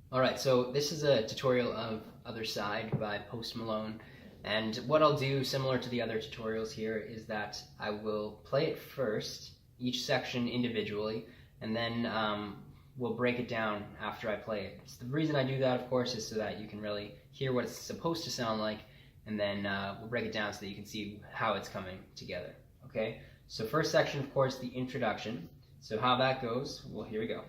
Alright, so this is a tutorial of Otherside by Malone, and what I'll do, similar to the other tutorials here, is that I will play it first, each section individually, and then we'll break it down after I play it. So the reason I do that, of course, is so that you can really hear what it's supposed to sound like, and then we'll break it down so that you can see how it's coming together. Okay? So first section, of course, the introduction. So how that goes, well, here we go.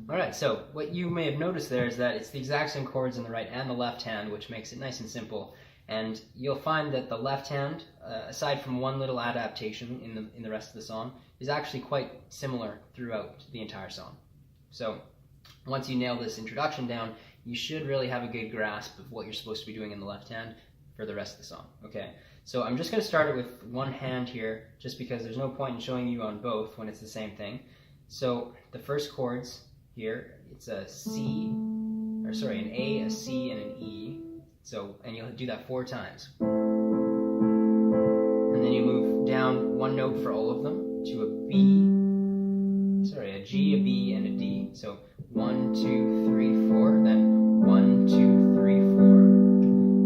Alright, so what you may have noticed there is that it's the exact same chords in the right and the left hand, which makes it nice and simple. And you'll find that the left hand, aside from one little adaptation in the rest of the song, is actually quite similar throughout the entire song. So once you nail this introduction down, you should really have a good grasp of what you're supposed to be doing in the left hand for the rest of the song. Okay, so I'm just going to start it with one hand here, just because there's no point in showing you on both when it's the same thing. So the first chords here, it's a C, or sorry, an A, a C, and an E. So, and you'll do that 4 times. And then you move down one note for all of them to a B, sorry, a G, a B, and a D. So 1, 2, 3, 4, then 1, 2, 3, 4.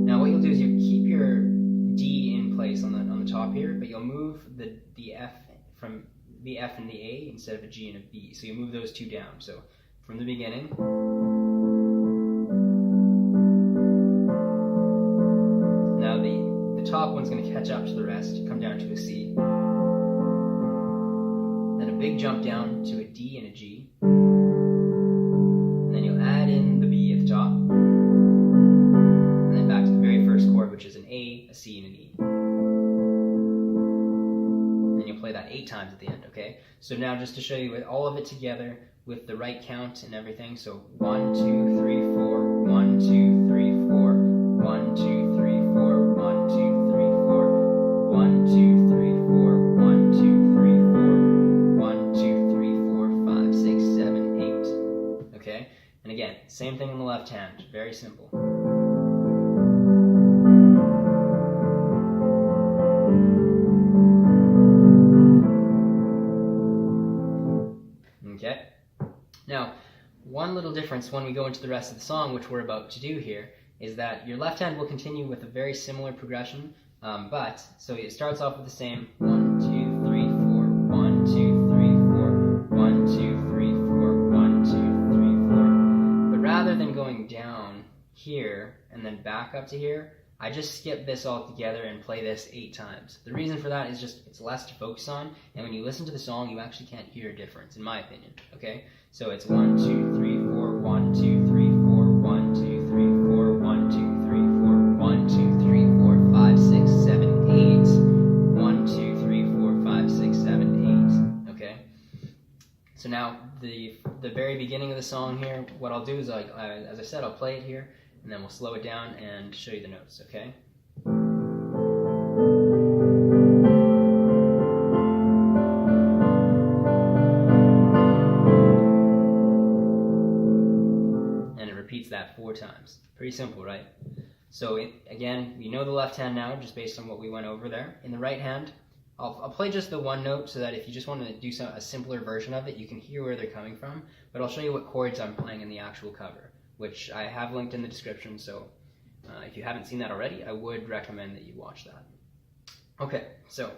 Now what you'll do is you keep your D in place on the top here, but you'll move the F from the F and the A instead of a G and a B. So you move those 2 down. So from the beginning, now the top one's going to catch up to the rest, come down to a C, then a big jump down to a D and a G, and then you'll add in the B at the top, and then back to the very first chord, which is an A, a C, and an E. And then you'll play that 8 times at the end, okay? So now just to show you all of it together with the right count and everything, so 1, 2, 3, 4, 1, 2, 3, 4, 1, 2, 3, 4, 1, 2, 3, 4, 1, 2, 3, 4, 1, 2, 3, 4, 1, 2, 3, 4, 5, 6, 7, 8. Okay? And again, same thing on the left hand, very simple. Okay? Now, one little difference when we go into the rest of the song, which we're about to do here, is that your left hand will continue with a very similar progression, so it starts off with the same 1, 2, 3, 4, 1, 2, 3, 4, 1, 2, 3, 4, 1, 2, 3, 4. But rather than going down here and then back up to here, I just skip this all together and play this 8 times. The reason for that is just it's less to focus on, and when you listen to the song, you actually can't hear a difference, in my opinion. Okay? So it's 1, 2, 3, 4, 1, 2, 3, 4, 1, 2, 3, 4, 1, 2, 3, 4, 1, 2, 3, 4, 5, 6, 7, 8. 1, 2, 3, 4, 5, 6, 7, 8. Okay? So now the very beginning of the song here, what I'll do is, as I said, I'll play it here, and then we'll slow it down and show you the notes, okay? And it repeats that 4 times. Pretty simple, right? So again, you know the left hand now, just based on what we went over there. In the right hand, I'll play just the one note so that if you just want to do a simpler version of it, you can hear where they're coming from, but I'll show you what chords I'm playing in the actual cover, which I have linked in the description, so if you haven't seen that already, I would recommend that you watch that. Okay, so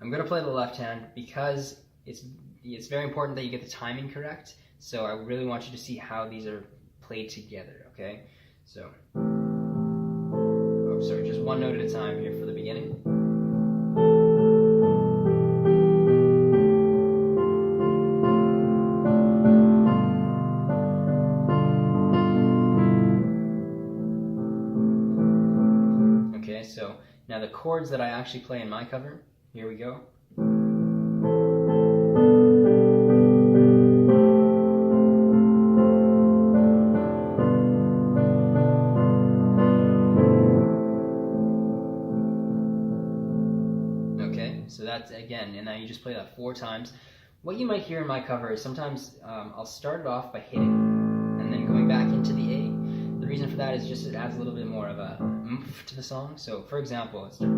I'm going to play the left hand because it's very important that you get the timing correct, so I really want you to see how these are played together, okay? So, oh, sorry, just one note at a time here for the beginning. So now the chords that I actually play in my cover, here we go. Okay, so that's again, and now you just play that 4 times. what you might hear in my cover is sometimes I'll start it off by hitting and then going back into the A. The reason for that is just it adds a little bit more of a oomph to the song. So for example, let's start.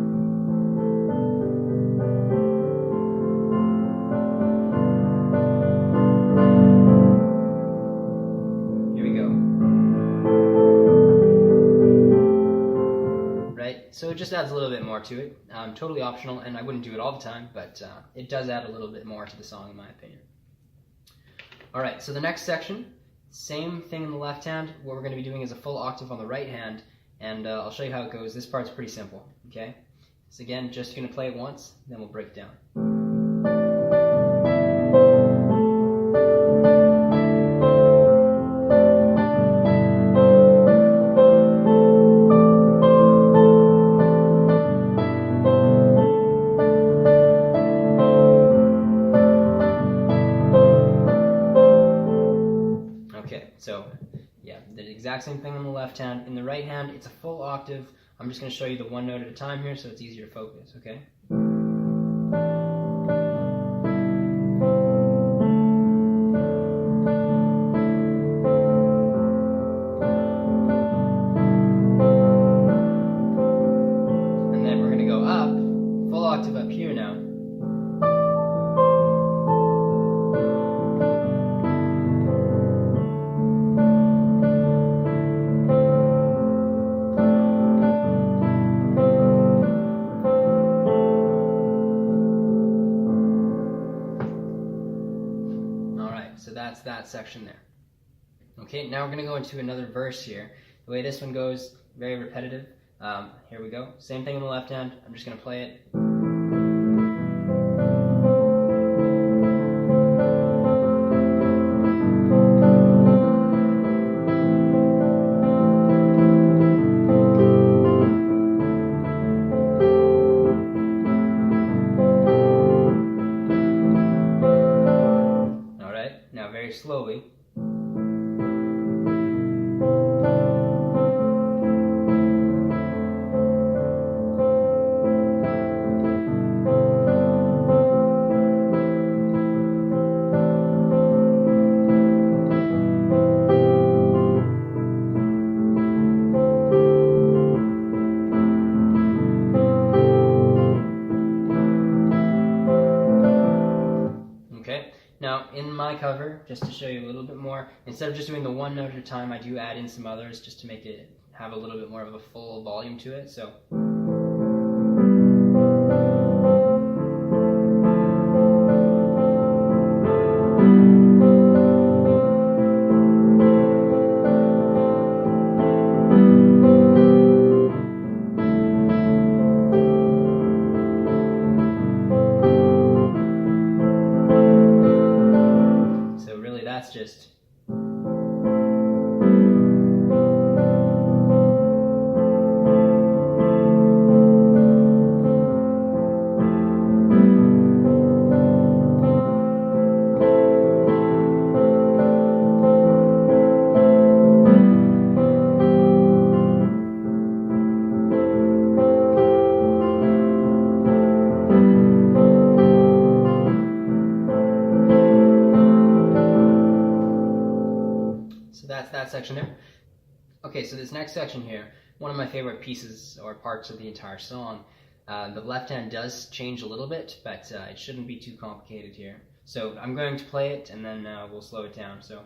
So it just adds a little bit more to it. Totally optional, and I wouldn't do it all the time, but it does add a little bit more to the song in my opinion. Alright, so the next section, same thing in the left hand. What we're going to be doing is a full octave on the right hand, and I'll show you how it goes. This part's pretty simple, okay? So again, just going to play it once, then we'll break it down. So, yeah, the exact same thing on the left hand. In the right hand, it's a full octave. I'm just going to show you the one note at a time here so it's easier to focus, okay? And then we're going to go up, full octave up here now. So that's that section there. Okay, now we're going to go into another verse here. The way this one goes, very repetitive. Here we go. Same thing on the left hand. I'm just going to play it. Slowly. Now, in my cover, just to show you a little bit more, instead of just doing the one note at a time, I do add in some others just to make it have a little bit more of a full volume to it. So. That's just that section there. Okay, so this next section here, one of my favorite pieces or parts of the entire song. The left hand does change a little bit, but it shouldn't be too complicated here. So I'm going to play it and then we'll slow it down. So.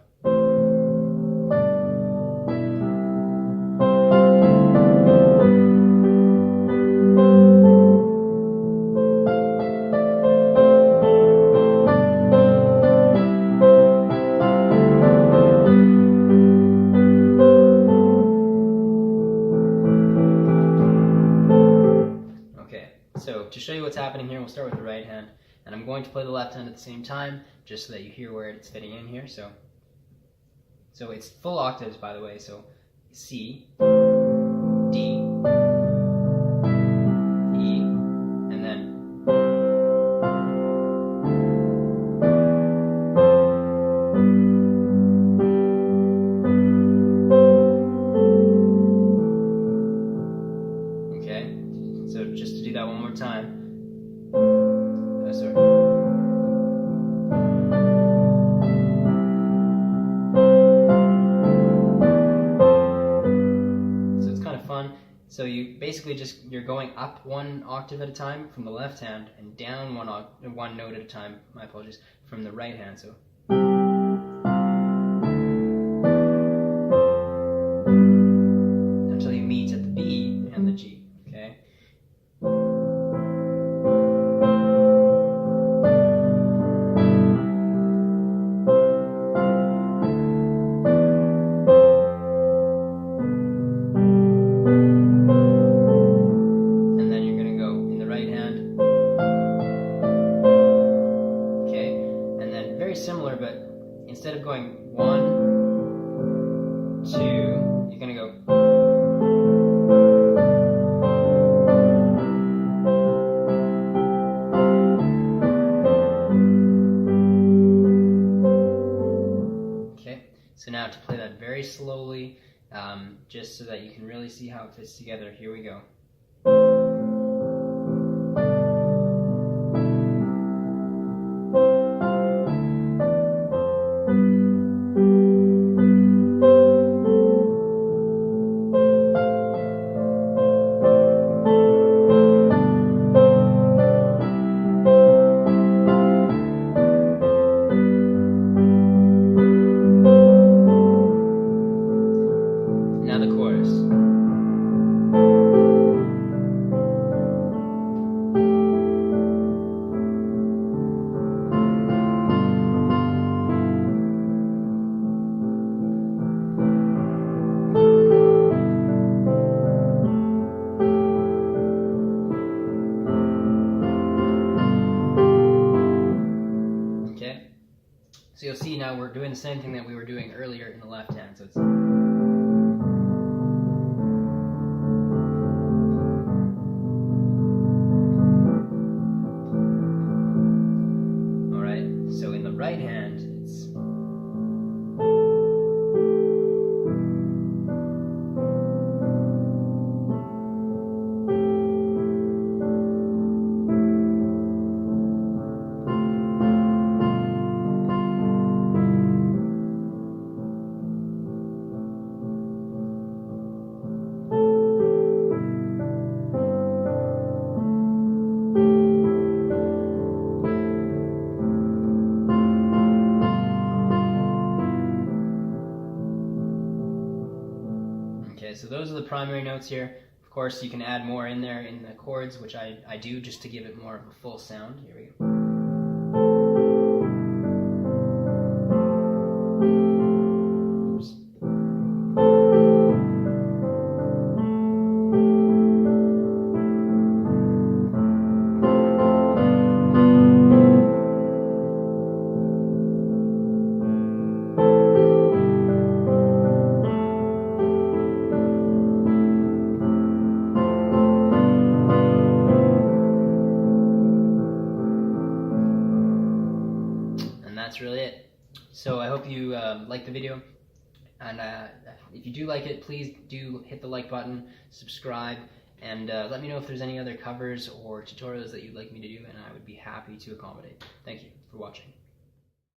So to show you what's happening here, we'll start with the right hand, and I'm going to play the left hand at the same time, just so that you hear where it's fitting in here. So it's full octaves, by the way. So C, D, E, and then okay. So just to do that one more time. Sorry. So you basically you're going up one octave at a time from the left hand and down one note at a time, my apologies, from the right hand. So until you meet at the B and the G, okay? Similar, but instead of going 1, 2, you're going to go. Okay, so now to play that very slowly, just so that you can really see how it fits together, here we go. Now the chorus. Okay, so you'll see now we're doing the same thing that we were doing earlier in the left hand. So it's so in the right hand, it's okay, so those are the primary notes here. Of course, you can add more in there in the chords, which I do just to give it more of a full sound. Here we go. That's really it. So I hope you liked the video, and if you do like it, please do hit the like button, subscribe, and let me know if there's any other covers or tutorials that you'd like me to do, and I would be happy to accommodate. Thank you for watching.